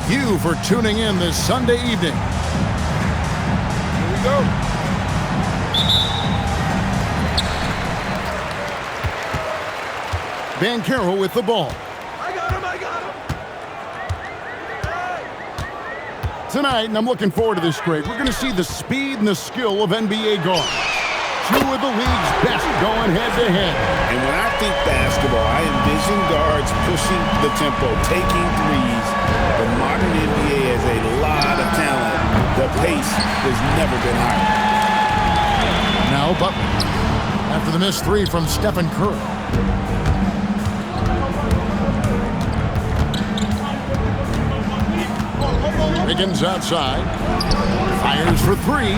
you for tuning in this Sunday evening. Here we go. Banchero with the ball. I got him. Tonight, and I'm looking forward to this grade, we're going to see the speed and the skill of NBA guards. Two of the league's best going head-to-head. And when I think basketball, I envision guards pushing the tempo, taking threes. The modern NBA has a lot of talent. The pace has never been higher. Now Butler. After the missed three from Stephen Curry. Wiggins outside. Fires for three.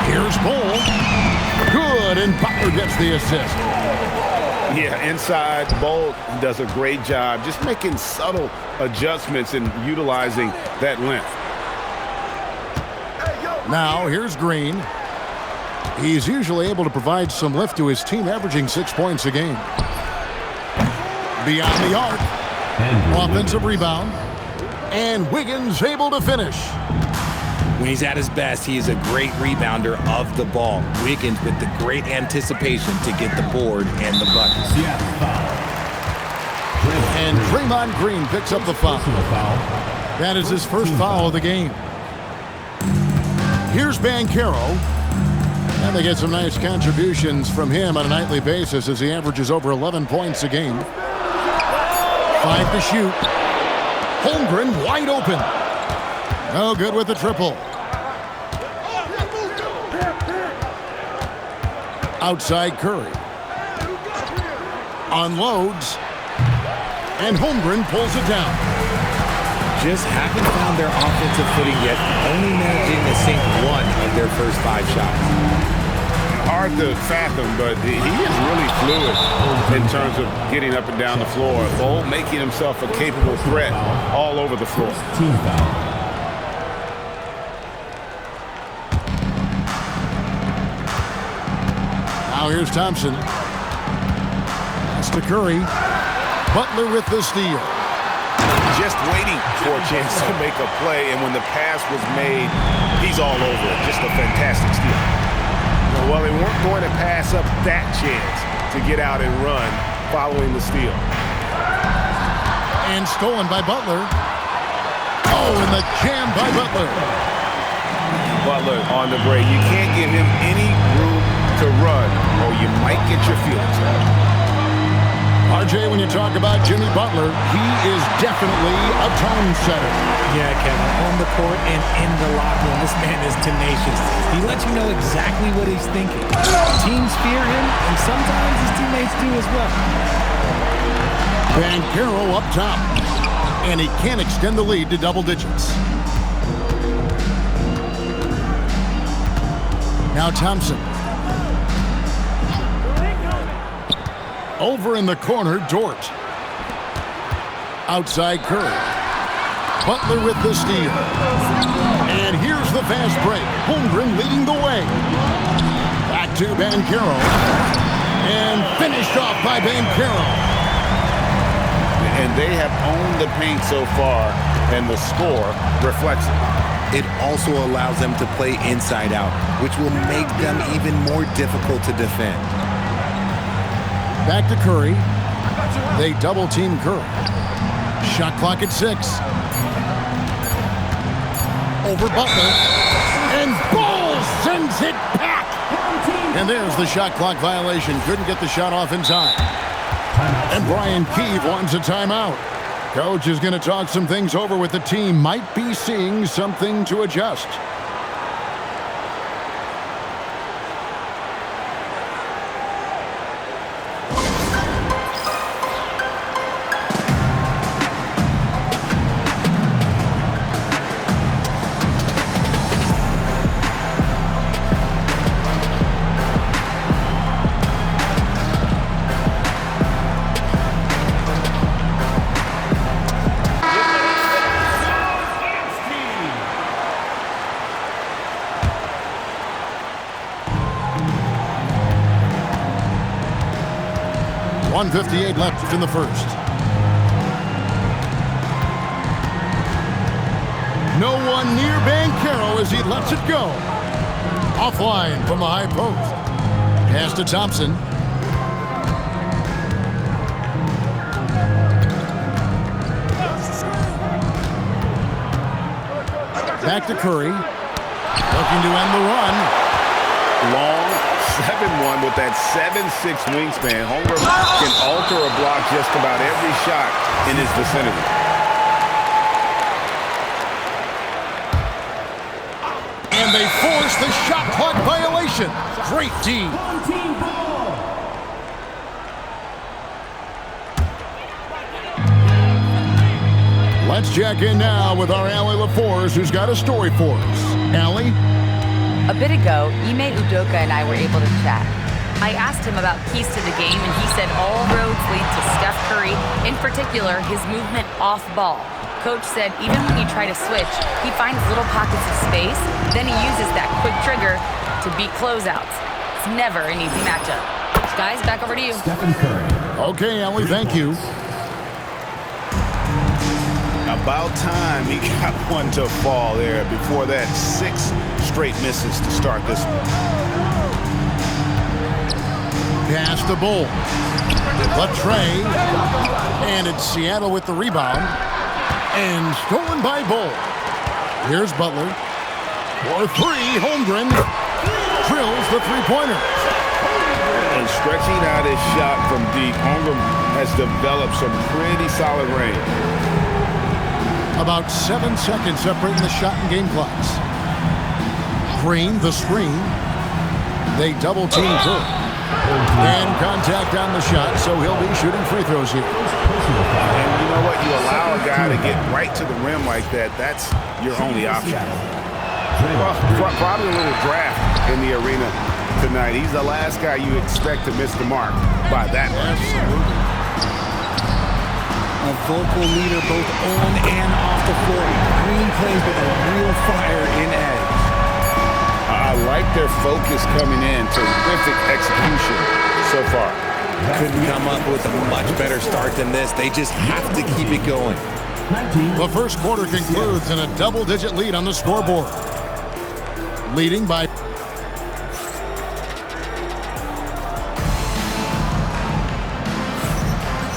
Here's Bol. Good, and Butler gets the assist. Yeah, inside, Bol does a great job just making subtle adjustments and utilizing that length. Now here's Green. He's usually able to provide some lift to his team, averaging 6 points a game. Beyond the arc. Offensive rebound. And Wiggins able to finish. When he's at his best, he is a great rebounder of the ball. Wiggins with the great anticipation to get the board and the buckets. And Draymond Green picks up the foul. That is his first foul of the game. Here's Banchero. And they get some nice contributions from him on a nightly basis as he averages over 11 points a game. 5 to shoot. Holmgren wide open. No good with the triple. Outside Curry. Unloads. And Holmgren pulls it down. Just haven't found their offensive footing yet, only managing to sink one of their first 5 shots. Hard to fathom, but he is really fluid in terms of getting up and down the floor. Bol making himself a capable threat all over the floor. Team foul. Now here's Thompson. Pass to Curry. Butler with the steal. Just waiting for a chance to make a play, and when the pass was made, he's all over it. Just a fantastic steal. Well, they weren't going to pass up that chance to get out and run following the steal. And stolen by Butler. Oh, and the jam by Butler. Butler on the break. You can't give him any room to run, or you might get your feelings hurt. RJ, when you talk about Jimmy Butler, he is definitely a tone setter. Yeah, Kevin, on the court and in the locker room, this man is tenacious. He lets you know exactly what he's thinking. Teams fear him, and sometimes his teammates do as well. Banchero up top, and he can't extend the lead to double digits. Now Thompson. Over in the corner, Dort. Outside Curry. Butler with the steal. And here's the fast break. Holmgren leading the way. Back to Banchero. And finished off by Banchero. And they have owned the paint so far, and the score reflects it. It also allows them to play inside out, which will make them even more difficult to defend. Back to Curry. They double-team Curry. Shot clock at 6. Over Butler. And Bol sends it back. And there's the shot clock violation. Couldn't get the shot off in time. And Brian Keefe wants a timeout. Coach is going to talk some things over with the team. Might be seeing something to adjust. .158 left in the first. No one near Banchero as he lets it go. Offline from the high post. Pass to Thompson. Back to Curry. Looking to end the run. Long 7-1 with that 7'6" wingspan. Holmgren can alter a block just about every shot in his vicinity. And they force the shot clock violation. Great team. Let's check in now with our Allie LaForce, who's got a story for us. Allie? A bit ago, Ime Udoka and I were able to chat. I asked him about keys to the game, and he said all roads lead to Steph Curry, in particular, his movement off ball. Coach said even when you try to switch, he finds little pockets of space, then he uses that quick trigger to beat closeouts. It's never an easy matchup. Guys, back over to you. Stephen Curry. Okay, Allie, thank you. About time he got one to fall there. Before that, 6 straight misses to start this one. Pass the Bull. Latrey. And it's Seattle with the rebound. And stolen by Bull. Here's Butler. For 3, Holmgren drills the three-pointer. And stretching out his shot from deep, Holmgren has developed some pretty solid range. About 7 seconds separating the shot and game clocks. Green, the screen. They double-team Curry. And contact on the shot, so he'll be shooting free throws here. And you know what? You allow a guy to get right to the rim like that, that's your only option. Well, probably a little draft in the arena tonight. He's the last guy you expect to miss the mark by that much. A vocal leader both on and off the floor. Green plays with a real fire in edge. I like their focus coming in. Terrific execution so far. Couldn't come up with a much better start than this. They just have to keep it going. The first quarter concludes in a double-digit lead on the scoreboard. Leading by...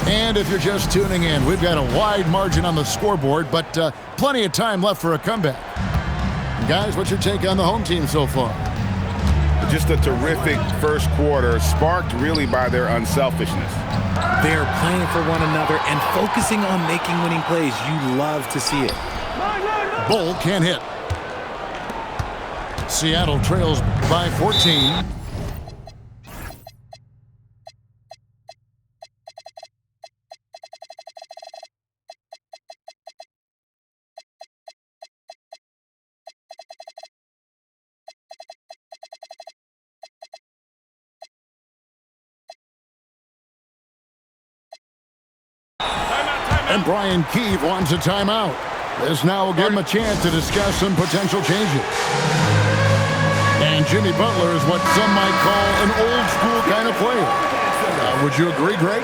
And if you're just tuning in, we've got a wide margin on the scoreboard, but plenty of time left for a comeback. Guys, what's your take on the home team so far? Just a terrific first quarter, sparked really by their unselfishness. They're playing for one another and focusing on making winning plays. You love to see it. Bull can't hit. Seattle trails by 14. And Brian Keefe wants a timeout. This now will give him a chance to discuss some potential changes. And Jimmy Butler is what some might call an old-school kind of player. Would you agree, Greg?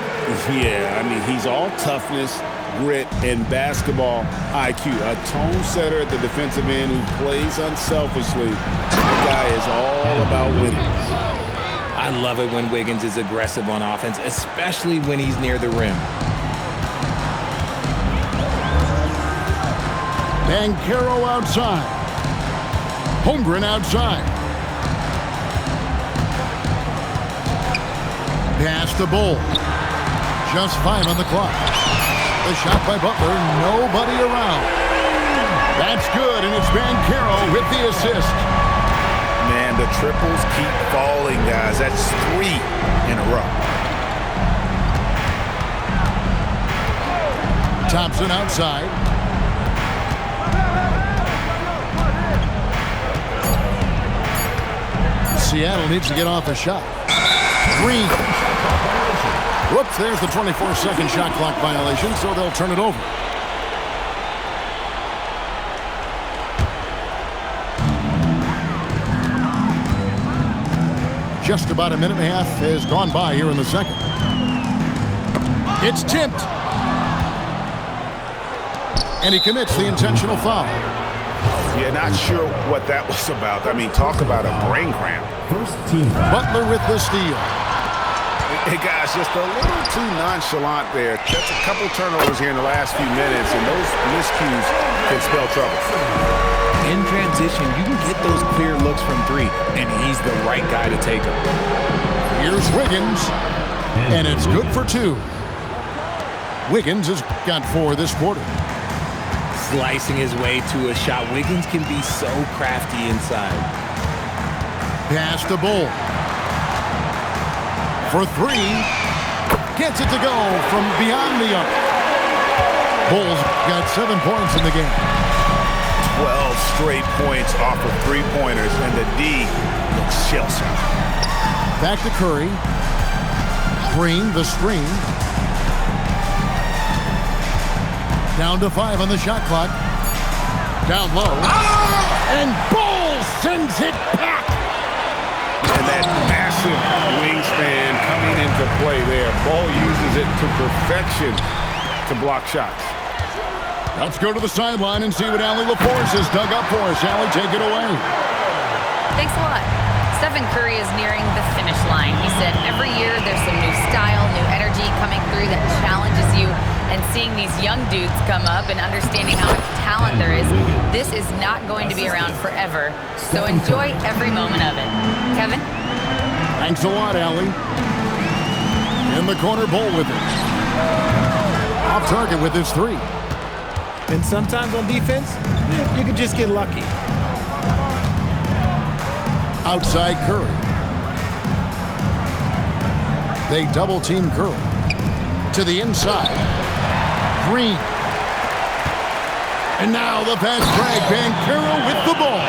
Yeah, I mean, he's all toughness, grit, and basketball IQ. A tone setter at the defensive end who plays unselfishly. The guy is all about winning. I love it when Wiggins is aggressive on offense, especially when he's near the rim. Banchero outside. Holmgren outside. Pass the Bull. Just 5 on the clock. The shot by Butler, nobody around. That's good, and it's Banchero with the assist. Man, the triples keep falling, guys. That's 3 in a row. Thompson outside. Seattle needs to get off a shot. Green. Whoops, there's the 24-second shot clock violation, so they'll turn it over. Just about a minute and a half has gone by here in the second. It's tipped. And he commits the intentional foul. Yeah, not sure what that was about. I mean, talk about a brain cramp. Butler with the steal. Hey, guys, just a little too nonchalant there. That's a couple turnovers here in the last few minutes, and those miscues can spell trouble. In transition, you can get those clear looks from three, and he's the right guy to take them. Here's Wiggins, and it's good for two. Wiggins has got 4 this quarter. Slicing his way to a shot. Wiggins can be so crafty inside. Pass to Bull. For 3. Gets it to go from beyond the arc. Bull's got 7 points in the game. 12 straight points off of three-pointers, and the D looks shell-shocked. Back to Curry. Green, the screen. Down to 5 on the shot clock. Down low. And Bull sends it back. And that massive wingspan coming into play there. Bull uses it to perfection to block shots. Let's go to the sideline and see what Allie LaForce has dug up for us. Allie, take it away. Thanks a lot. Stephen Curry is nearing the finish line. He said every year there's some new style, new energy coming through that challenges you. And seeing these young dudes come up and understanding how much talent there is, this is not going to be around forever. So enjoy every moment of it. Kevin? Thanks a lot, Allie. In the corner, Bull with it. Off target with his 3. And sometimes on defense, you can just get lucky. Outside Curry. They double team Curry. To the inside. Green. And now the fast break. Banchero with the ball.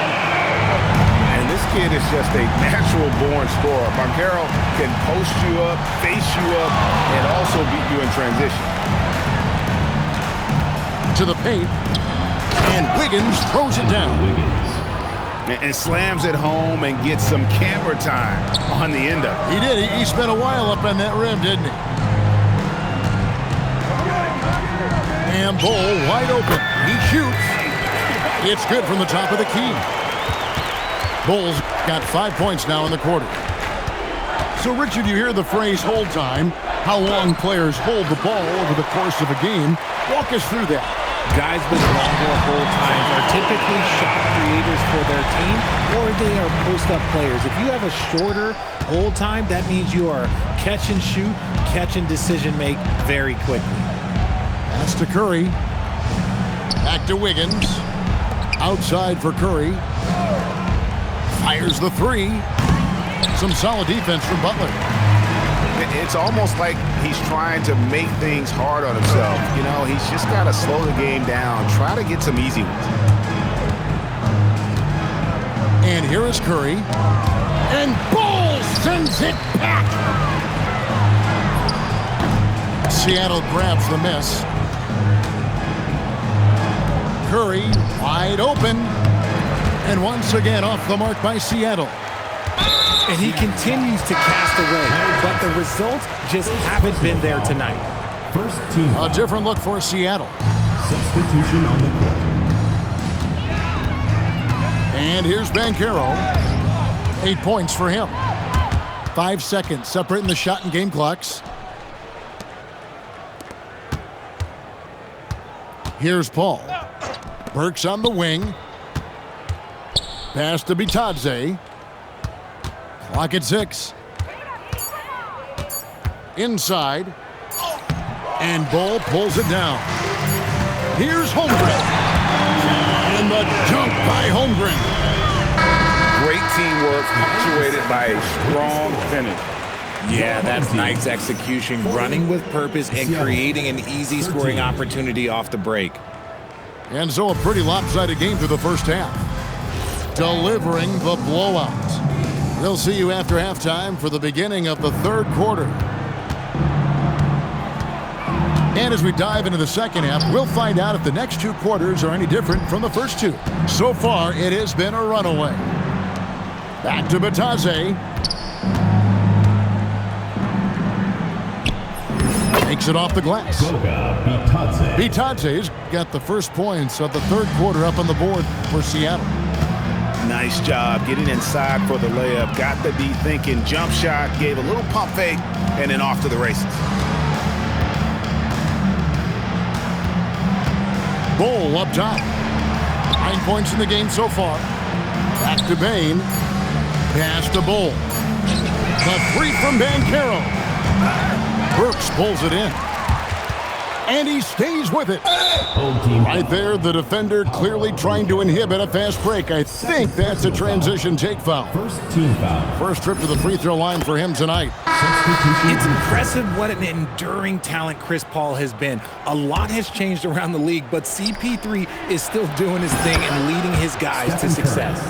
And this kid is just a natural-born scorer. Banchero can post you up, face you up, and also beat you in transition. To the paint. And Wiggins throws it down. And slams it home and gets some camera time on the end of it. He did. He spent a while up on that rim, didn't he? And Bull wide open. He shoots. It's good from the top of the key. Bull's got 5 points now in the quarter. So, Richard, you hear the phrase hold time, how long players hold the ball over the course of a game. Walk us through that. Guys with longer hold times are typically shot creators for their team, or they are post-up players. If you have a shorter hold time, that means you are catch and shoot, catch and decision make very quickly. That's to Curry. Back to Wiggins. Outside for Curry. Fires the 3. Some solid defense from Butler. It's almost like he's trying to make things hard on himself. You know, he's just got to slow the game down, try to get some easy ones. And here is Curry. And Bull sends it back. Seattle grabs the miss. Curry wide open. And once again off the mark by Seattle. And he continues to cast away, but the results just haven't been there tonight. First team. A different look for Seattle. Substitution on the court. And here's Banchero. 8 points for him. 5 seconds separating the shot and game clocks. Here's Paul. Burks on the wing. Pass to Bitadze. Clock at 6. Inside. And Bull pulls it down. Here's Holmgren. And the dunk by Holmgren. Great teamwork punctuated by a strong finish. Yeah, that's nice execution, running with purpose and creating an easy scoring opportunity off the break. And so a pretty lopsided game through the first half. Delivering the blowout. We'll see you after halftime for the beginning of the third quarter. And as we dive into the second half, we'll find out if the next 2 quarters are any different from the first 2. So far, it has been a runaway. Back to Bitadze. Takes it off the glass. Goga Bitadze. Bitadze's got the first points of the third quarter up on the board for Seattle. Nice job getting inside for the layup. Got the D thinking. Jump shot, gave a little pump fake, and then off to the races. Bol up top. 9 points in the game so far. Back to Bane. Pass to Bol. The three from Banchero. Burks pulls it in. And he stays with it. Home team. Right there, the defender clearly trying to inhibit a fast break. I think that's a transition take foul. First team foul. First trip to the free throw line for him tonight. Substitution. It's impressive what an enduring talent Chris Paul has been. A lot has changed around the league, but CP3 is still doing his thing and leading his guys to success.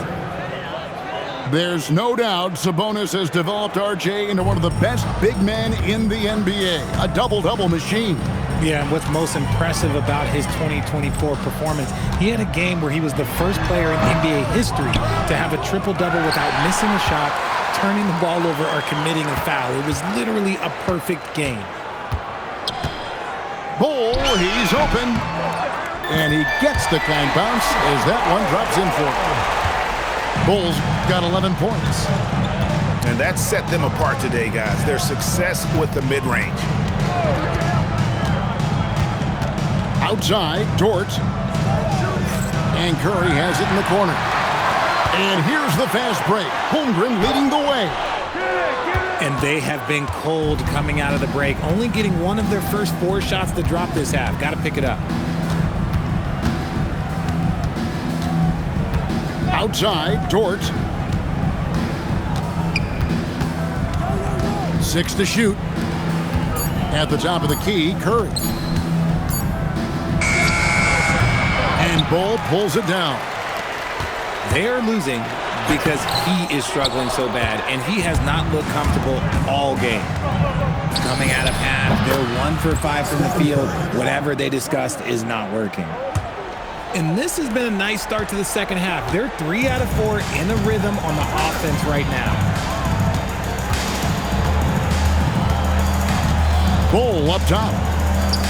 There's no doubt Sabonis has developed RJ into one of the best big men in the NBA. A double-double machine. Yeah, and what's most impressive about his 2024 performance, he had a game where he was the first player in NBA history to have a triple-double without missing a shot, turning the ball over, or committing a foul. It was literally a perfect game. Bol, he's open. And he gets the kind bounce as that one drops in for him. Bol's got 11 points. And that set them apart today, guys. Their success with the mid-range. Outside, Dort. And Curry has it in the corner. And here's the fast break. Holmgren leading the way. And they have been cold coming out of the break, only getting one of their first 4 shots to drop this half. Got to pick it up. Outside, Dort. 6 to shoot. At the top of the key, Curry. And Bol pulls it down. They are losing because he is struggling so bad, and he has not looked comfortable all game. Coming out of half, they're 1 for 5 from the field. Whatever they discussed is not working. And this has been a nice start to the second half. They're 3 out of 4 in a rhythm on the offense right now. Bol up top.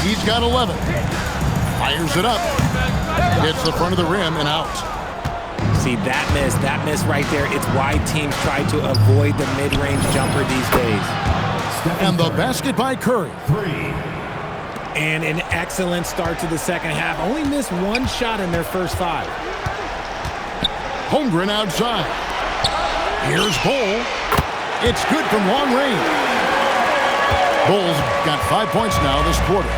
He's got 11. Fires it up. Hits the front of the rim and out. See, that miss right there. It's why teams try to avoid the mid-range jumper these days. And the basket by Curry. 3. And an excellent start to the second half. Only missed 1 shot in their first 5. Holmgren outside. Here's Bol. It's good from long range. Bol's got 5 points now this quarter.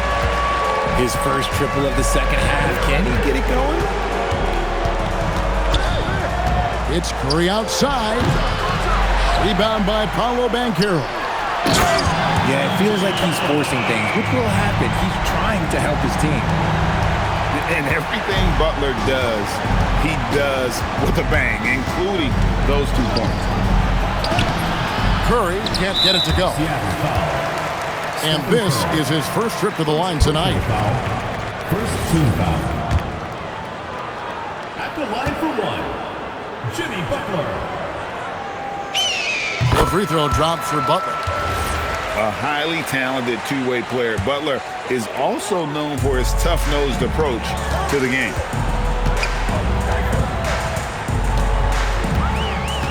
His first triple of the second half. Can he get it going? It's Curry outside. Rebound by Paolo Banchero. Yeah, it feels like he's forcing things, which will happen. He's trying to help his team. And everything Butler does, he does with a bang, including those 2 points. Curry can't get it to go. Seattle foul. And this is his first trip to the line tonight. Foul. First team foul. At the line for 1, Jimmy Butler. The free throw dropped for Butler. A highly talented two-way player, Butler is also known for his tough-nosed approach to the game.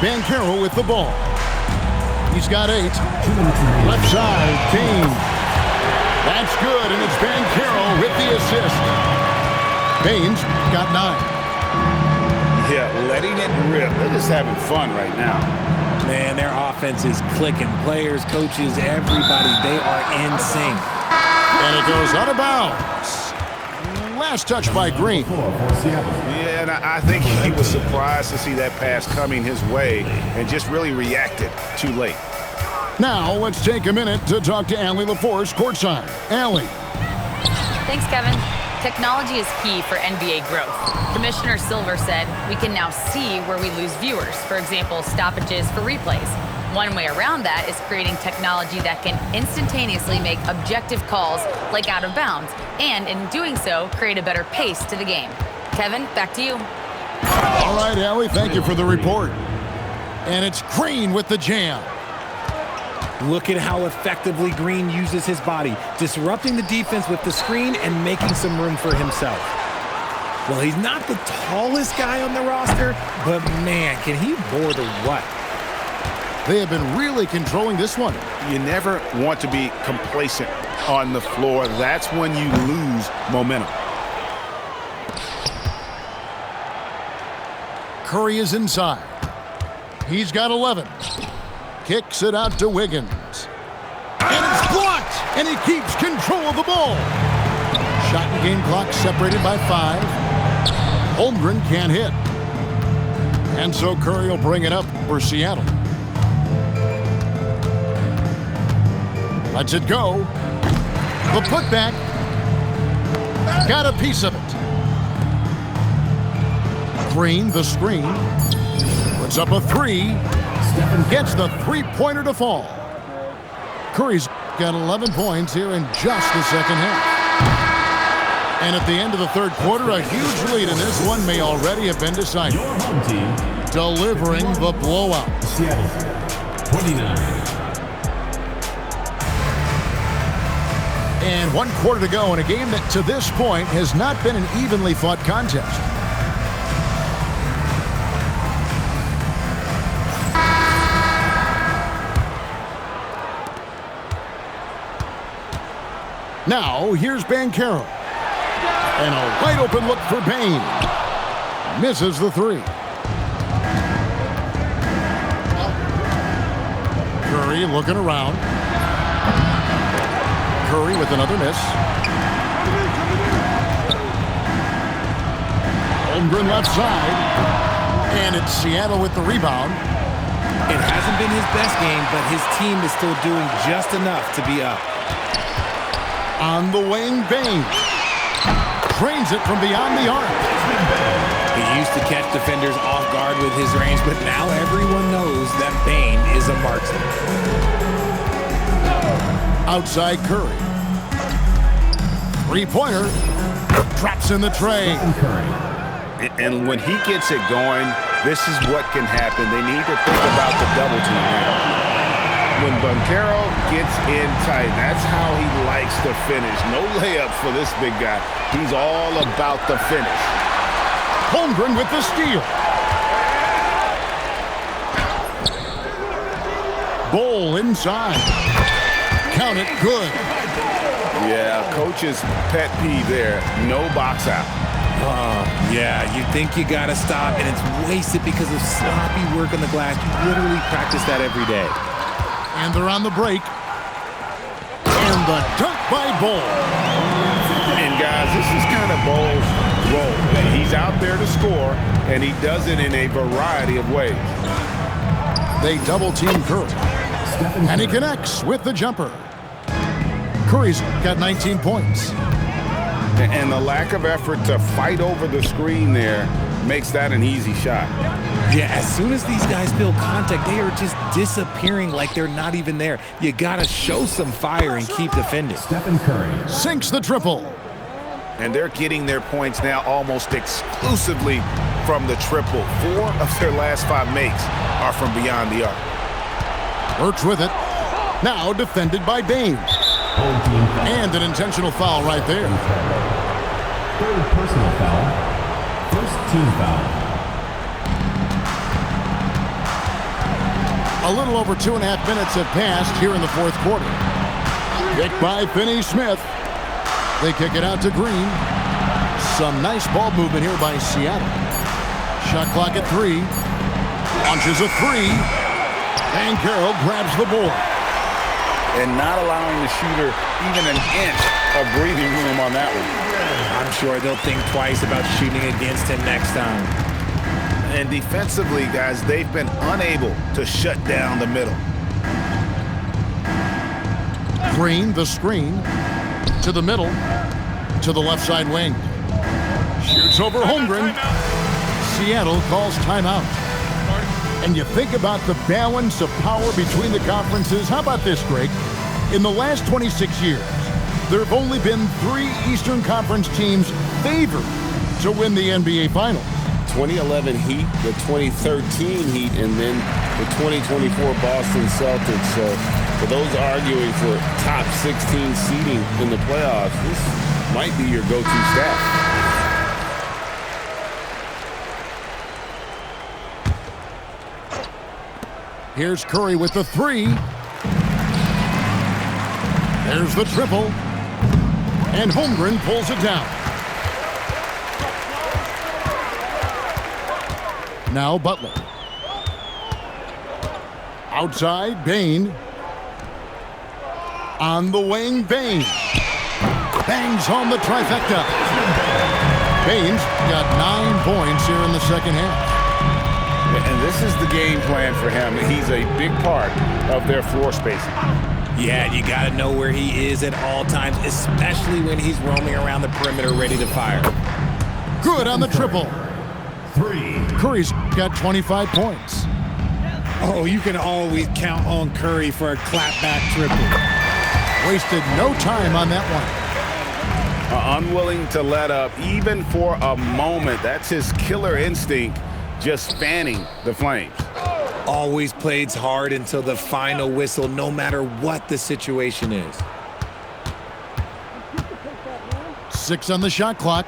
Banchero with the ball. He's got 8. Left side, Bane. That's good, and it's Banchero with the assist. Bane's got 9. Yeah, letting it rip. They're just having fun right now. Man, their offense is clicking. Players, coaches, everybody, they are in sync. And it goes out of bounds. Last touch by Green. Yeah, and I think he was surprised to see that pass coming his way and just really reacted too late. Now, let's take a minute to talk to Allie LaForce courtside. Allie. Thanks, Kevin. Technology is key for NBA growth. Commissioner Silver said we can now see where we lose viewers, for example, stoppages for replays. One way around that is creating technology that can instantaneously make objective calls like out of bounds, and in doing so, create a better pace to the game. Kevin, back to you. All right, Allie, thank you for the report. And it's Green with the jam. Look at how effectively Green uses his body, disrupting the defense with the screen and making some room for himself. Well, he's not the tallest guy on the roster, but man, can he board or what? They have been really controlling this one. You never want to be complacent on the floor. That's when you lose momentum. Curry is inside. He's got 11. Kicks it out to Wiggins. And it's blocked! And he keeps control of the ball. Shot and game clock separated by 5. Holmgren can't hit. And so Curry will bring it up for Seattle. Lets it go. The putback. Got a piece of it. Green, the screen. Puts up a 3. Gets the three-pointer to fall. Curry's got 11 points here in just the second half. And at the end of the third quarter, a huge lead in this one may already have been decided. Your home team. Delivering the blowout. Seattle, 29. And 1 quarter to go in a game that to this point has not been an evenly fought contest. Now, here's Banchero. And a wide open look for Bane. Misses the 3. Curry looking around. Curry with another miss. Holmgren left side. And it's Seattle with the rebound. It hasn't been his best game, but his team is still doing just enough to be up. On the wing, Bane. Drains it from beyond the arc. He used to catch defenders off guard with his range, but now everyone knows that Bane is a marksman. Outside Curry. Three-pointer. Drops in the tray. And when he gets it going, this is what can happen. They need to think about the double team now. When Banchero gets in tight, that's how he likes to finish. No layups for this big guy. He's all about the finish. Holmgren with the steal. Ball inside. Count it, good. Yeah, coach's pet peeve there. No box out. Yeah, you think you gotta stop, and it's wasted because of sloppy work on the glass. You literally practice that every day. And they're on the break. And the dunk by Ball. And guys, this is kind of Ball's role. He's out there to score, and he does it in a variety of ways. They double-team Curry. And he connects with the jumper. Curry's got 19 points. And the lack of effort to fight over the screen there makes that an easy shot. Yeah, as soon as these guys feel contact, they are just disappearing like they're not even there. You gotta show some fire and keep defending. Stephen Curry. Sinks the triple. And they're getting their points now almost exclusively from the triple. 4 of their last 5 makes are from beyond the arc. Birch with it. Now defended by Bane. Home team foul. And an intentional foul right there. Third personal foul. First team foul. A little over 2.5 minutes have passed here in the fourth quarter. Kick by Finney-Smith. They kick it out to Green. Some nice ball movement here by Seattle. Shot clock at 3. Launches a 3. And Carroll grabs the board. And not allowing the shooter even an inch of breathing room on that one. I'm sure they'll think twice about shooting against him next time. And defensively, guys, they've been unable to shut down the middle. Green, the screen. To the middle. To the left side wing. Shoots over Holmgren. Seattle calls timeout. And you think about the balance of power between the conferences. How about this, Greg? In the last 26 years, there have only been 3 Eastern Conference teams favored to win the NBA Finals. 2011 Heat, the 2013 Heat, and then the 2024 Boston Celtics. So For those arguing for top 16 seeding in the playoffs, this might be your go-to stat. Here's Curry with the three. There's the triple. And Holmgren pulls it down. Now Butler. Outside, Bane. On the wing, Bane. Bangs home the trifecta. Bane's got 9 points here in the second half. And this is the game plan for him. He's a big part of their floor spacing. Yeah, you got to know where he is at all times, especially when he's roaming around the perimeter ready to fire. Good on the triple. 3. Curry's got 25 points. Oh, you can always count on Curry for a clapback triple. Wasted no time on that one. Unwilling to let up even for a moment. That's his killer instinct, just fanning the flames. Always plays hard until the final whistle, no matter what the situation is. 6 on the shot clock.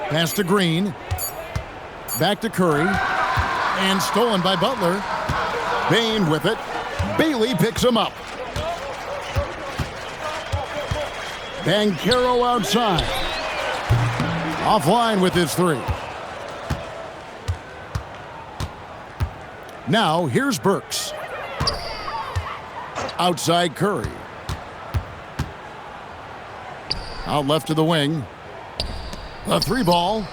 Pass to Green. Back to Curry. And stolen by Butler. Bane with it. Bailey picks him up. Banchero outside. Offline with his three. Now, here's Burks. Outside Curry. Out left to the wing. A three ball.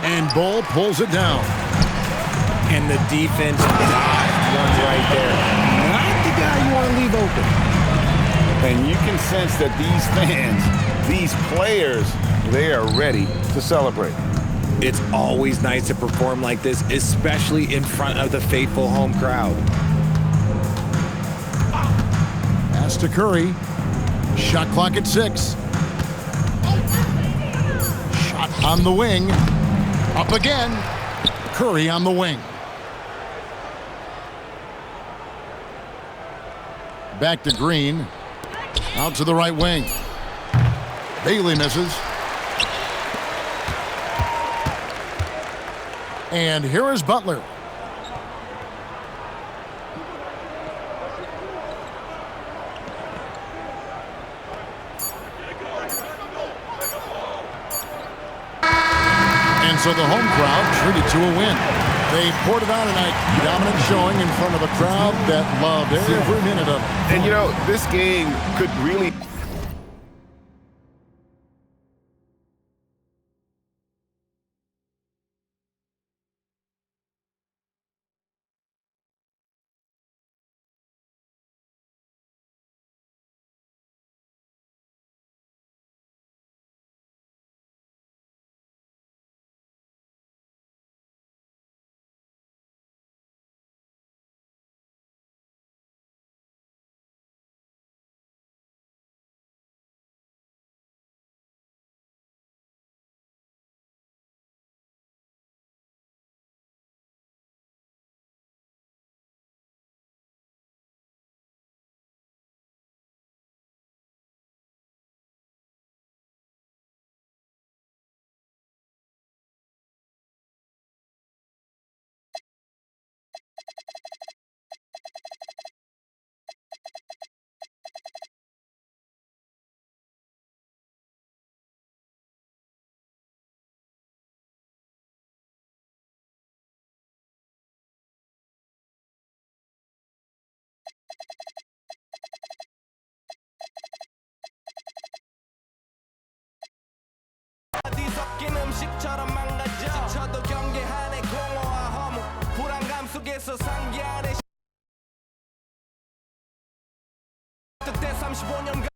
And Bull pulls it down. And the defense dodged one right there. Not the guy you want to leave open. And you can sense that these fans, these players, they are ready to celebrate. It's always nice to perform like this, especially in front of the faithful home crowd. Pass to Curry. Shot clock at 6. Shot on the wing. Up again. Curry on the wing. Back to Green. Out to the right wing. Bailey misses. And here is Butler. And so the home crowd treated to a win. They poured it on tonight. Dominant showing in front of a crowd that loved every minute of it. And you know, this game could really... 뒤섞인 음식처럼 망가져 지쳐도 경계하네 공허와 허무 불안감 속에서 상기하네 뜻대 35년간